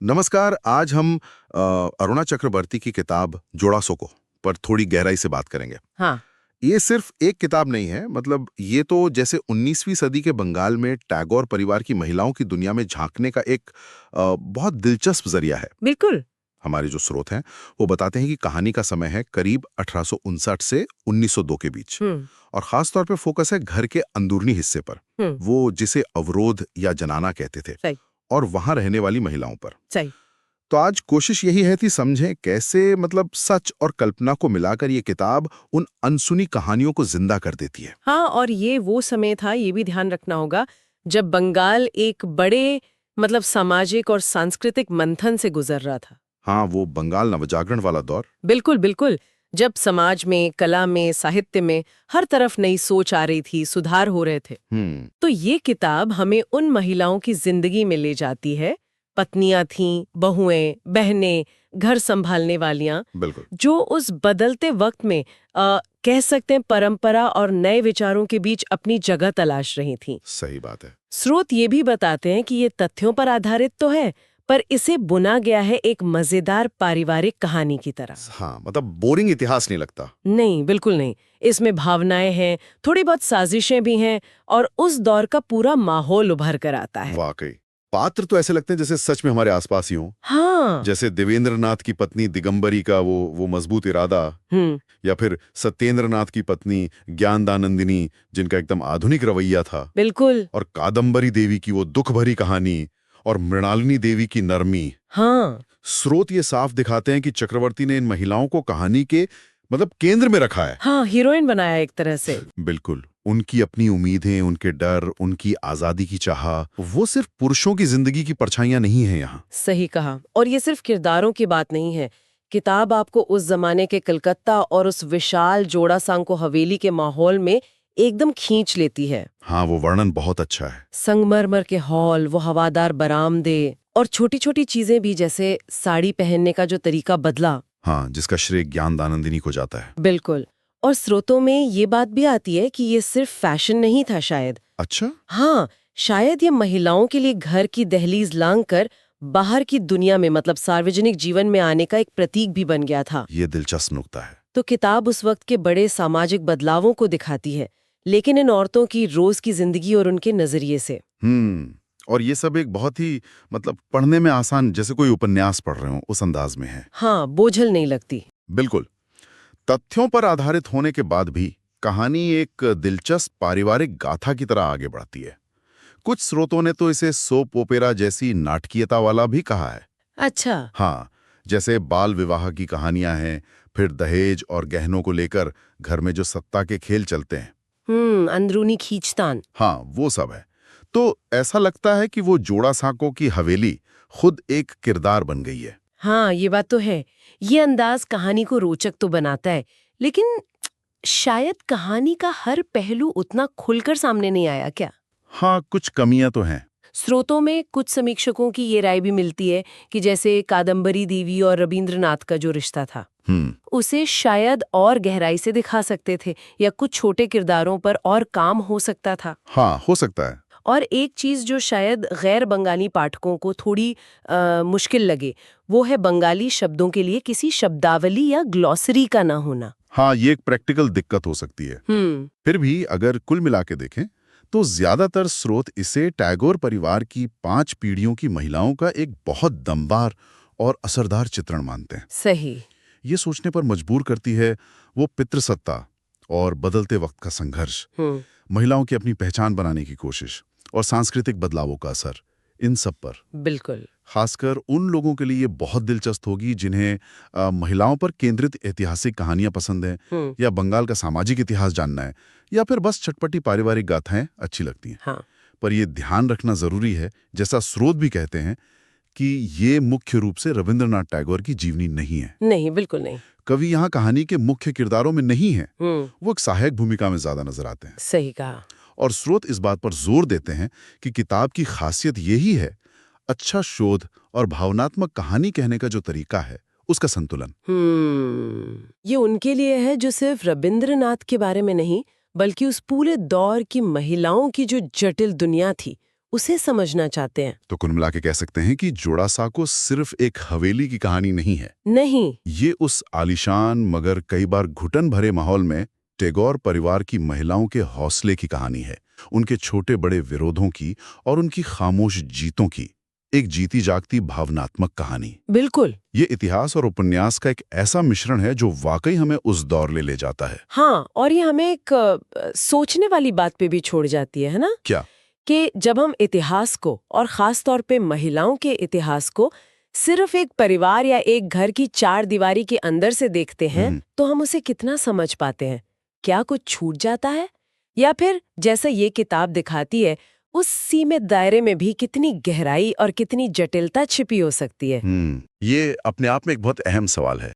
नमस्कार। आज हम अरुणा चक्रवर्ती की किताब जोड़ा सोको पर थोड़ी गहराई से बात करेंगे। हाँ। ये सिर्फ एक किताब नहीं है, मतलब ये तो जैसे 19वीं सदी के बंगाल में टैगोर परिवार की महिलाओं की दुनिया में झांकने का एक बहुत दिलचस्प जरिया है। बिल्कुल। हमारे जो स्रोत हैं वो बताते हैं कि कहानी का समय है करीब 1859 से 1902 के बीच, हम्म। और खास तौर पे फोकस है घर के अंदरूनी हिस्से पर, हम्म। वो जिसे अवरोध या जनाना कहते थे, सही। और वहां रहने वाली महिलाओं पर। सही। तो आज कोशिश यही है कि समझें कैसे मतलब सच और कल्पना को मिलाकर ये किताब उन अनसुनी कहानियों को जिंदा कर देती है। हाँ, और ये वो समय था, ये भी ध्यान रखना होगा, जब बंगाल एक बड़े सामाजिक और सांस्कृतिक मंथन से गुजर रहा था। हाँ, वो बंगाल नवजागरण वाला दौर। बिल्कुल बिल्कुल। जब समाज में, कला में, साहित्य में हर तरफ नई सोच आ रही थी, सुधार हो रहे थे। हम्म। तो ये किताब हमें उन महिलाओं की जिंदगी में ले जाती है, पत्नियां थीं, बहुएं, बहनें, घर संभालने वालियां, बिल्कुल। जो उस बदलते वक्त में कह सकते हैं परंपरा और नए विचारों के बीच अपनी जगह तलाश रही थीं। सही बात है। स्रोत ये भी बताते हैं कि ये तथ्यों पर आधारित तो है, पर इसे बुना गया है एक मजेदार पारिवारिक कहानी की तरह। हाँ, मतलब बोरिंग इतिहास नहीं लगता। नहीं, बिल्कुल नहीं। इसमें भावनाएं हैं, थोड़ी बहुत साजिशें भी हैं, और उस दौर का पूरा माहौल उभर कर आता है। वाकई पात्र तो ऐसे लगते हैं जैसे सच में हमारे आसपास ही हों। हाँ। जैसे देवेंद्रनाथ की पत्नी दिगंबरी का वो मजबूत इरादा, हम्म। या फिर सत्येंद्रनाथ की पत्नी ज्ञानदानंदिनी जिनका एकदम आधुनिक रवैया था, बिल्कुल। और कादम्बरी देवी की वो दुख भरी कहानी, और मृणालिनी देवी की नरमी। हाँ। स्रोत ये साफ दिखाते हैं कि चक्रवर्ती ने इन महिलाओं को कहानी के केंद्र में रखा है। हाँ, हीरोइन बनाया एक तरह से। बिल्कुल। उनकी अपनी उम्मीदें, उनके डर, उनकी आजादी की चाह, वो सिर्फ पुरुषों की जिंदगी की परछाइयां नहीं है यहाँ। सही कहा। और ये सिर्फ किरदारों की बात नहीं है। किताब आपको उस जमाने के कलकत्ता और उस विशाल जोड़ासांको को हवेली के माहौल में एकदम खींच लेती है। हाँ, वो वर्णन बहुत अच्छा है। संगमरमर के हॉल, वो हवादार बरामदे, और छोटी छोटी चीजें भी, जैसे साड़ी पहनने का जो तरीका बदला। हाँ, जिसका श्रेय ज्ञानदानंदिनी को जाता है। बिल्कुल। और स्रोतों में ये बात भी आती है कि ये सिर्फ फैशन नहीं था शायद। अच्छा। हाँ, शायद ये महिलाओं के लिए घर की दहलीज लांघकर बाहर की दुनिया में, सार्वजनिक जीवन में आने का एक प्रतीक भी बन गया था। ये दिलचस्प नुक्ता है। तो किताब उस वक्त के बड़े सामाजिक बदलावों को दिखाती है, लेकिन इन औरतों की रोज की जिंदगी और उनके नजरिए से। और ये सब एक बहुत ही पढ़ने में आसान, जैसे कोई उपन्यास पढ़ रहे हो उस अंदाज में है। हाँ, बोझल नहीं लगती। बिल्कुल। तथ्यों पर आधारित होने के बाद भी कहानी एक दिलचस्प पारिवारिक गाथा की तरह आगे बढ़ती है। कुछ स्रोतों ने तो इसे सोप ओपेरा जैसी नाटकीयता वाला भी कहा है। अच्छा। हाँ, जैसे बाल विवाह की कहानियां हैं, फिर दहेज और गहनों को लेकर घर में जो सत्ता के खेल चलते हैं। अंदरूनी खींचतान। हाँ, वो सब है। तो ऐसा लगता है कि वो जोड़ासांको की हवेली खुद एक किरदार बन गई है। हाँ, ये बात तो है। ये अंदाज कहानी को रोचक तो बनाता है, लेकिन शायद कहानी का हर पहलू उतना खुलकर सामने नहीं आया क्या? हाँ, कुछ कमियां तो हैं। स्रोतों में कुछ समीक्षकों की ये राय भी मिलती है कि जैसे कादम्बरी देवी और रविंद्रनाथ का जो रिश्ता था, उसे शायद और गहराई से दिखा सकते थे, या कुछ छोटे किरदारों पर और काम हो सकता था। हाँ, हो सकता है। और एक चीज जो शायद गैर बंगाली पाठकों को थोड़ी मुश्किल लगे, वो है बंगाली शब्दों के लिए किसी शब्दावली या ग्लॉसरी का ना होना। हाँ, ये एक प्रैक्टिकल दिक्कत हो सकती है। फिर भी अगर कुल मिला के देखें तो ज्यादातर स्रोत इसे टैगोर परिवार की 5 पीढ़ियों की महिलाओं का एक बहुत दमदार और असरदार चित्रण मानते हैं। सही। ये सोचने पर मजबूर करती है वो पितृसत्ता और बदलते वक्त का संघर्ष, महिलाओं की अपनी पहचान बनाने की कोशिश, और सांस्कृतिक बदलावों का असर, इन सब पर। बिल्कुल। खासकर उन लोगों के लिए ये बहुत दिलचस्प होगी जिन्हें महिलाओं पर केंद्रित ऐतिहासिक कहानियां पसंद हैं, या बंगाल का सामाजिक इतिहास जानना है, या फिर बस चटपटी पारिवारिक गाथाएं अच्छी लगती हैं। हाँ। पर यह ध्यान रखना जरूरी है, जैसा स्रोत भी कहते हैं, कि ये मुख्य रूप से रविंद्रनाथ टैगोर की जीवनी नहीं है। नहीं, बिल्कुल नहीं। कवि यहाँ कहानी के मुख्य किरदारों में नहीं है, वो एक सहायक भूमिका में ज्यादा नजर आते हैं। सही कहा। और स्रोत इस बात पर जोर देते हैं कि किताब की खासियत यही है, अच्छा शोध और भावनात्मक कहानी कहने का जो तरीका है, उसका संतुलन। ये उनके लिए है जो सिर्फ रविंद्रनाथ के बारे में नहीं, बल्कि उस पूरे दौर की महिलाओं की जो जटिल दुनिया थी, उसे समझना चाहते हैं। तो कुल मिला के कह सकते हैं कि जोड़ा साको सिर्फ एक हवेली की कहानी नहीं है। नहीं, ये उस आलीशान मगर कई बार घुटन भरे माहौल में टैगोर परिवार की महिलाओं के हौसले की कहानी है, उनके छोटे बड़े विरोधों की और उनकी खामोश जीतों की एक जीती जागती भावनात्मक कहानी। बिल्कुल। ये इतिहास और उपन्यास का एक ऐसा मिश्रण है जो वाकई हमें उस दौर ले जाता है। हाँ, और ये हमें एक सोचने वाली बात पे भी छोड़ जाती है ना? क्या? कि जब हम इतिहास को और खास तौर पे महिलाओं के इतिहास को सिर्फ एक परिवार या एक घर की चार दीवारी के अंदर से देखते हैं, तो हम उसे कितना समझ पाते हैं? क्या कुछ छूट जाता है? या फिर जैसा ये किताब दिखाती है, उस सीमित दायरे में भी कितनी गहराई और कितनी जटिलता छिपी हो सकती है? ये अपने आप में एक बहुत अहम सवाल है।